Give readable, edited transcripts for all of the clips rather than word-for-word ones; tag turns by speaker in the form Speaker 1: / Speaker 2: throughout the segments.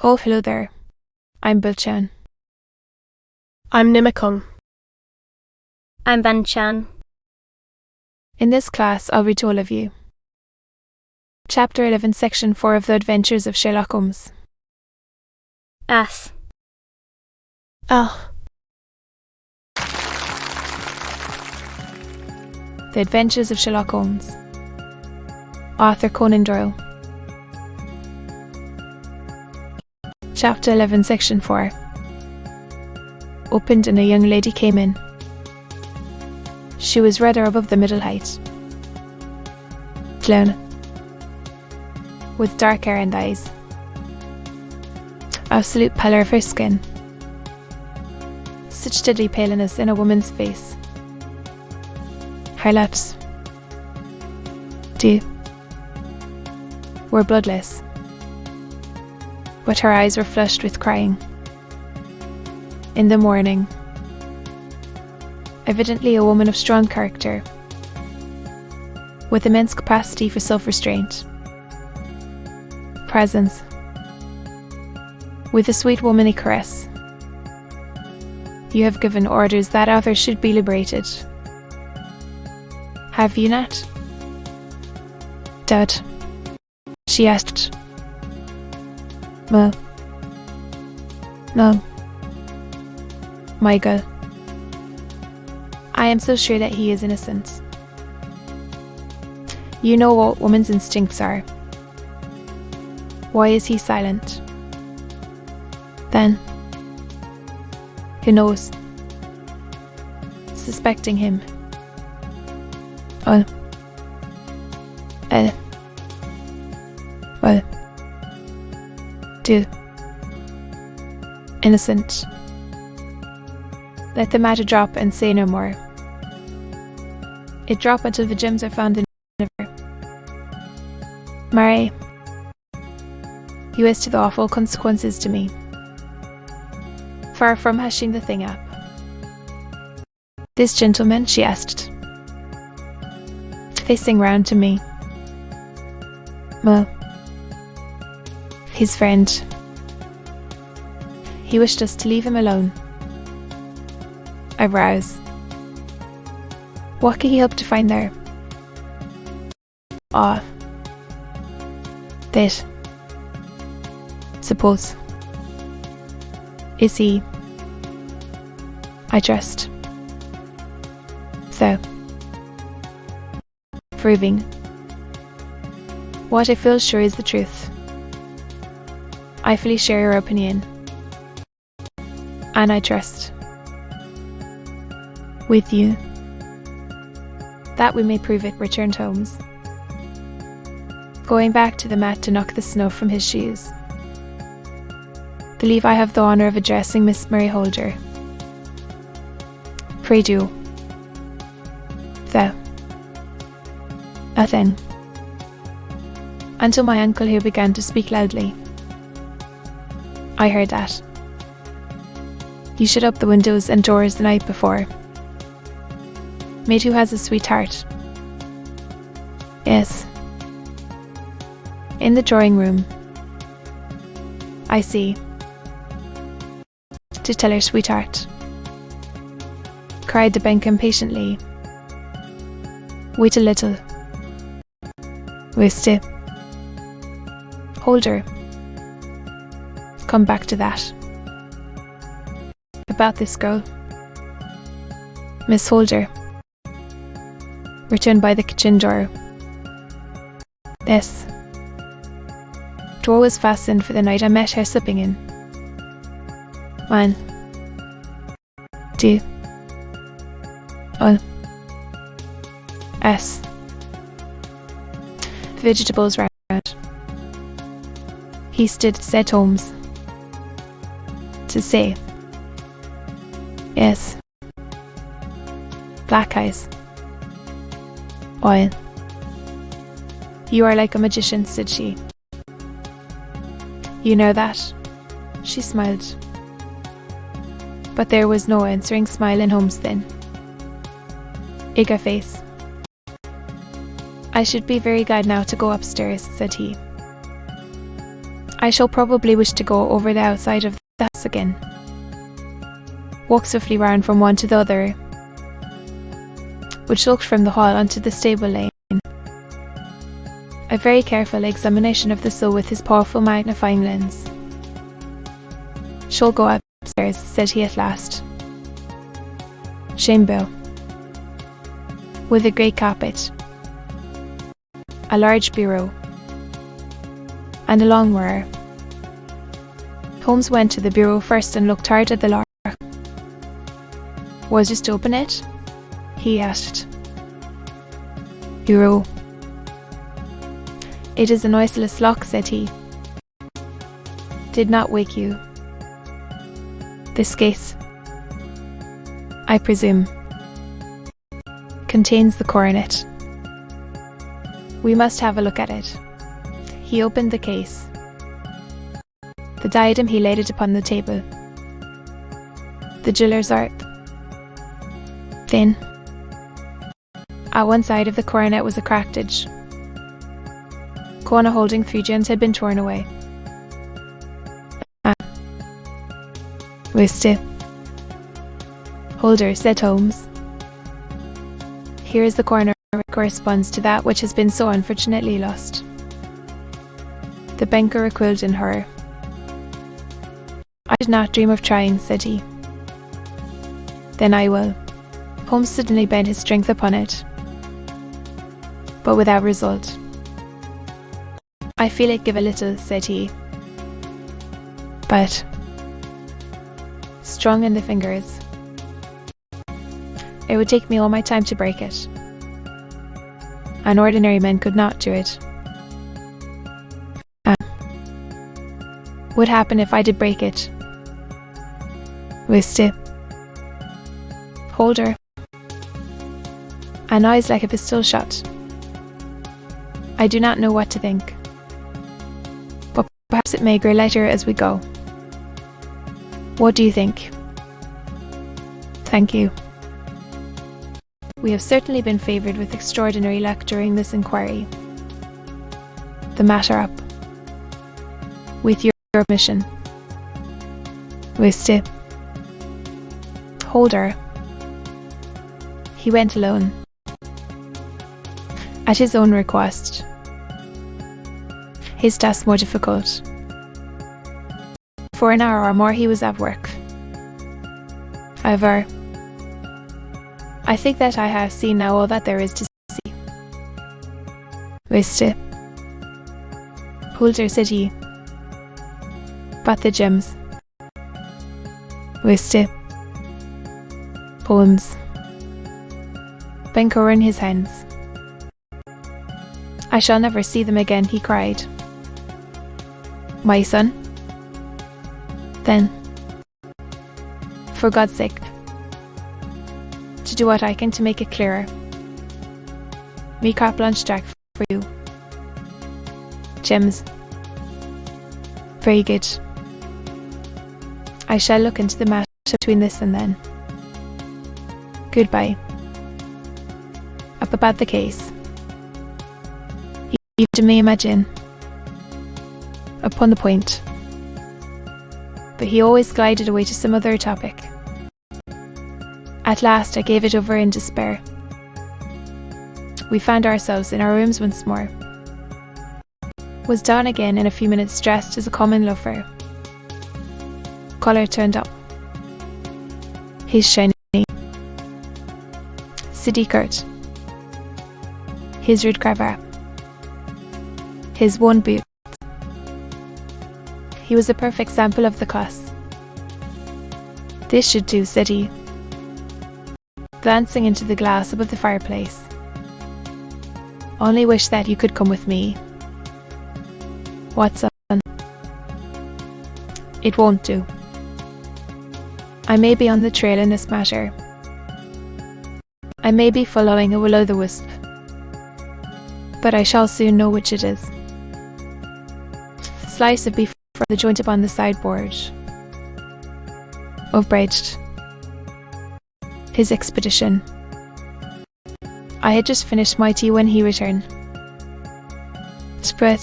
Speaker 1: Oh, hello there. I'm Bilchan.
Speaker 2: I'm Nimikung.
Speaker 3: I'm Banchan.
Speaker 1: In this class, I'll read to all of you. Chapter 11, Section 4 of The Adventures of Sherlock Holmes.
Speaker 3: S.
Speaker 2: L.
Speaker 1: The Adventures of Sherlock Holmes. Author Conan Doyle. Chapter 11, Section 4. Opened and a young lady came in. She was rather above the middle height. Clown. With dark hair and eyes. Absolute pallor of her skin. Such deadly paleness in a woman's face. Her lips, were bloodless, but her eyes were flushed with crying. In the morning, evidently a woman of strong character, with immense capacity for self-restraint, presence, with a sweet womanly caress. You have given orders that others should be liberated. Have you not? Dad, she asked. Well, no. My girl, I am so sure that he is innocent. You know what woman's instincts are. Why is he silent? Then, who knows? Suspecting him. Well, innocent. Let the matter drop and say no more. It drop until the gems are found in the river. Mary, you as to the awful consequences to me. Far from hushing the thing up. This gentleman, she asked, facing round to me. Well, his friend. He wished us to leave him alone. I rouse. What could he hope to find there? That. Suppose. Is he? I trust. So. Proving. What I feel sure is the truth. I fully share your opinion. And I trust. With you. That we may prove it, returned Holmes, going back to the mat to knock the snow from his shoes. Believe I have the honour of addressing Miss Mary Holder. Pray do. Thou. Then. Until my uncle here began to speak loudly. I heard that. You shut up the windows and doors the night before. Maid who has a sweetheart. Yes. In the drawing room. I see. To tell her sweetheart. Cried the Benk impatiently. Wait a little. Wait. Hold her. Come back to that. About this girl. Miss Holder. Returned by the kitchen door. Yes. Door was fastened for the night I met her slipping in. One. Two. S. Vegetables round. He stood, said Holmes. To say. Yes. Black eyes. Oil. You are like a magician, said she. You know that? She smiled. But there was no answering smile in Holmes then. Eager face. I should be very glad now to go upstairs, said he. I shall probably wish to go over the outside of the house again. Walk swiftly round from one to the other, which looked from the hall onto the stable lane. A very careful examination of the sill with his powerful magnifying lens. "Shall go upstairs," said he at last. Chamber, with a great carpet, a large bureau, and a long mirror. Holmes went to the bureau first and looked hard at the lock. "Was just to open it?" he asked. "Bureau. It is a noiseless lock," said he. "Did not wake you. This case, I presume, contains the coronet. We must have a look at it." He opened the case. The diadem, he laid it upon the table. The jeweller's art. Thin. At one side of the coronet was a cracked edge. Corner holding 3 gems had been torn away. "Wiste. Holder," said Holmes. "Here is the corner that corresponds to that which has been so unfortunately lost." The banker recoiled in horror. "I did not dream of trying," said he. "Then I will." Holmes suddenly bent his strength upon it, but without result. "I feel it give a little," said he, "but strong in the fingers. It would take me all my time to break it. An ordinary man could not do it. What happened if I did break it? Wiste. Holder. A noise like a pistol shot. I do not know what to think. But perhaps it may grow lighter as we go. What do you think?" "Thank you. We have certainly been favoured with extraordinary luck during this inquiry. The matter up. With your permission. Wiste. Holder." He went alone. At his own request. His task more difficult. For an hour or more he was at work. However, I think that I have seen now all that there is to see. Wiste. Holder, said he. But the gems. Wiste. Poems. Banker in his hands. I shall never see them again, he cried. My son? Then, for God's sake, to do what I can to make it clearer. Me carte blanche, Jack, for you. Gems. Very good. I shall look into the matter between this and then. Goodbye. Up about the case. You may imagine. Upon the point. But he always glided away to some other topic. At last I gave it over in despair. We found ourselves in our rooms once more. Was down again in a few minutes, dressed as a common loafer. Collar turned up. His shiny. City coat. His red cravat. His worn boots. He was a perfect sample of the class. This should do, said he, glancing into the glass above the fireplace. Only wish that you could come with me. What's up? It won't do. I may be on the trail in this matter. I may be following a will-o'-the-wisp. But I shall soon know which it is. Slice of beef from the joint upon the sideboard. Of bread. His expedition. I had just finished my tea when he returned. Spread.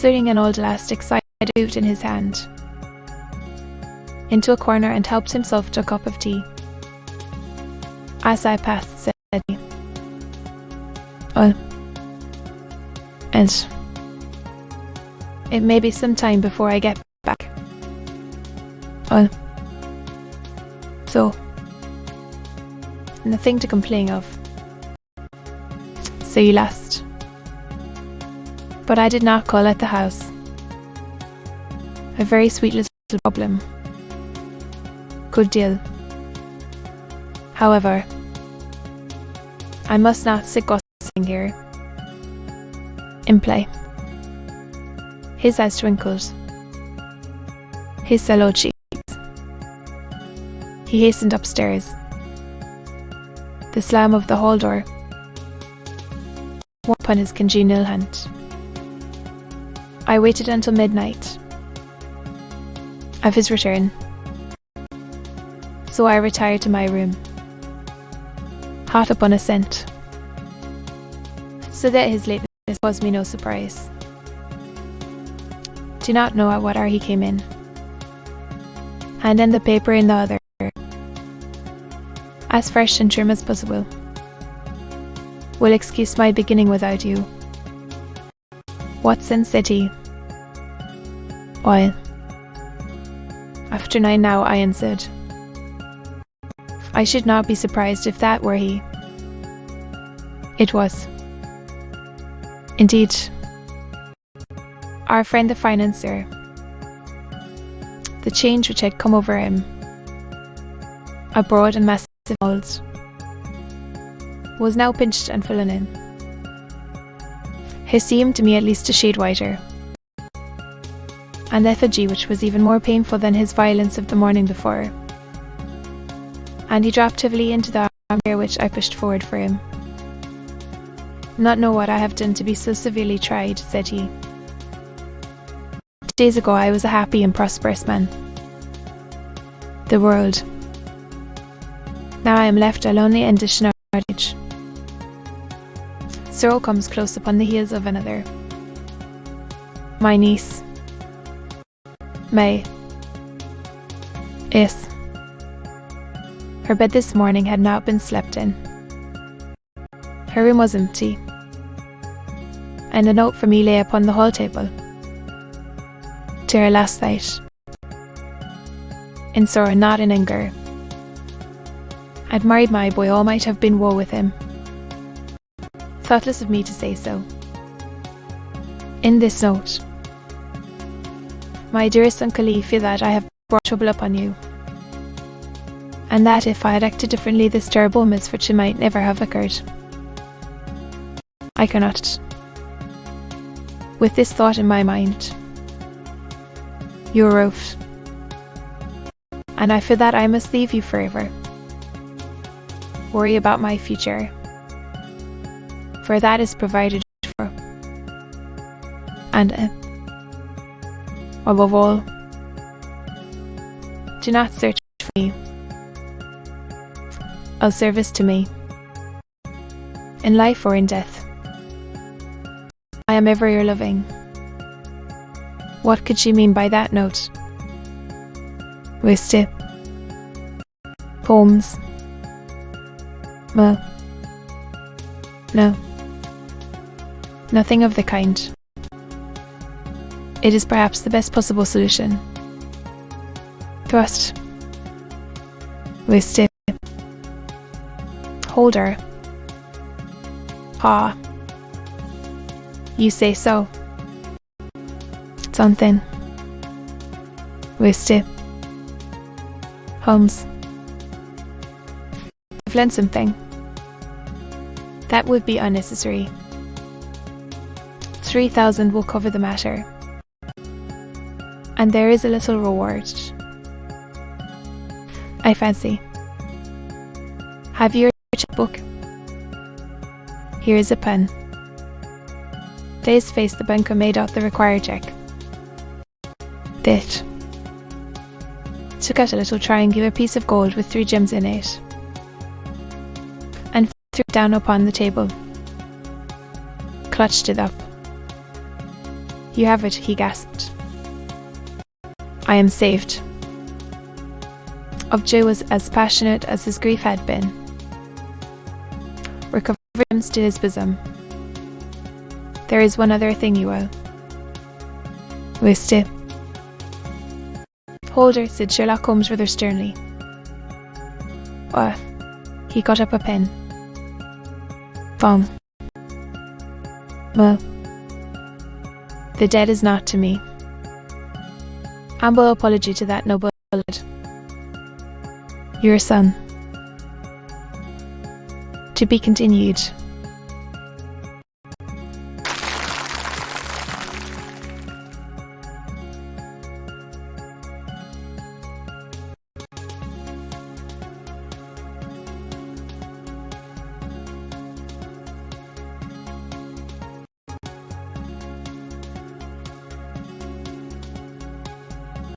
Speaker 1: flinging an old elastic side boot in his hand, into a corner and helped himself to a cup of tea. As I passed, said he, "Oh, and it may be some time before I get back. Oh, so nothing to complain of. So you last." But I did not call at the house. A very sweet little problem. Good deal. However, I must not sit gossiping here. In play. His eyes twinkled. His sallow cheeks. He hastened upstairs. The slam of the hall door wore upon his congenial hand. I waited until midnight of his return, so I retired to my room, hot upon a scent, so that his lateness caused me no surprise. Do not know at what hour he came in, and then the paper in the other, as fresh and trim as possible. Will excuse my beginning without you. Watson, said he. Well, after 9 now, I answered. I should not be surprised if that were he. It was. Indeed. Our friend the financier. The change which had come over him, a broad and massive mould, was now pinched and fallen in. He seemed to me at least a shade whiter. An effigy which was even more painful than his violence of the morning before. And he dropped heavily into the armchair which I pushed forward for him. Not know what I have done to be so severely tried, said he. 2 days ago I was a happy and prosperous man. The world. Now I am left a lonely and distraught age. Sorrow comes close upon the heels of another. My niece. May. Yes. Her bed this morning had not been slept in. Her room was empty, and a note for me lay upon the hall table. To her last night. In sorrow, not in anger. I'd married my boy, all might have been woe with him. Thoughtless of me to say so. In this note, my dearest Uncle Lee, feel that I have brought trouble upon you, and that if I had acted differently this terrible misfortune might never have occurred. I cannot. With this thought in my mind, you wrote, and I feel that I must leave you forever. Worry about my future, for that is provided for. And above all, do not search for me, of service to me, in life or in death. I am ever your loving. What could she mean by that note? Wasted. Poems. Well, no. Nothing of the kind. It is perhaps the best possible solution. Thrust. Wasted. Holder. Ha. You say so. Something. Wasted. Holmes. I've learned something. That would be unnecessary. 3,000 will cover the matter. And there is a little reward, I fancy. Have you your checkbook? Here is a pen. Day's face, the banker made out the required check. That. Took out a little triangular piece of gold with 3 gems in it, and threw it down upon the table. Clutched it up. You have it, he gasped. I am saved. Obje was as passionate as his grief had been. Recovered him to his bosom. There is one other thing you owe. Wiste. Hold her, said Sherlock Holmes rather sternly. He got up a pen. Fong. Well, the dead is not to me. Humble apology to that noble lad. Your son. To be continued.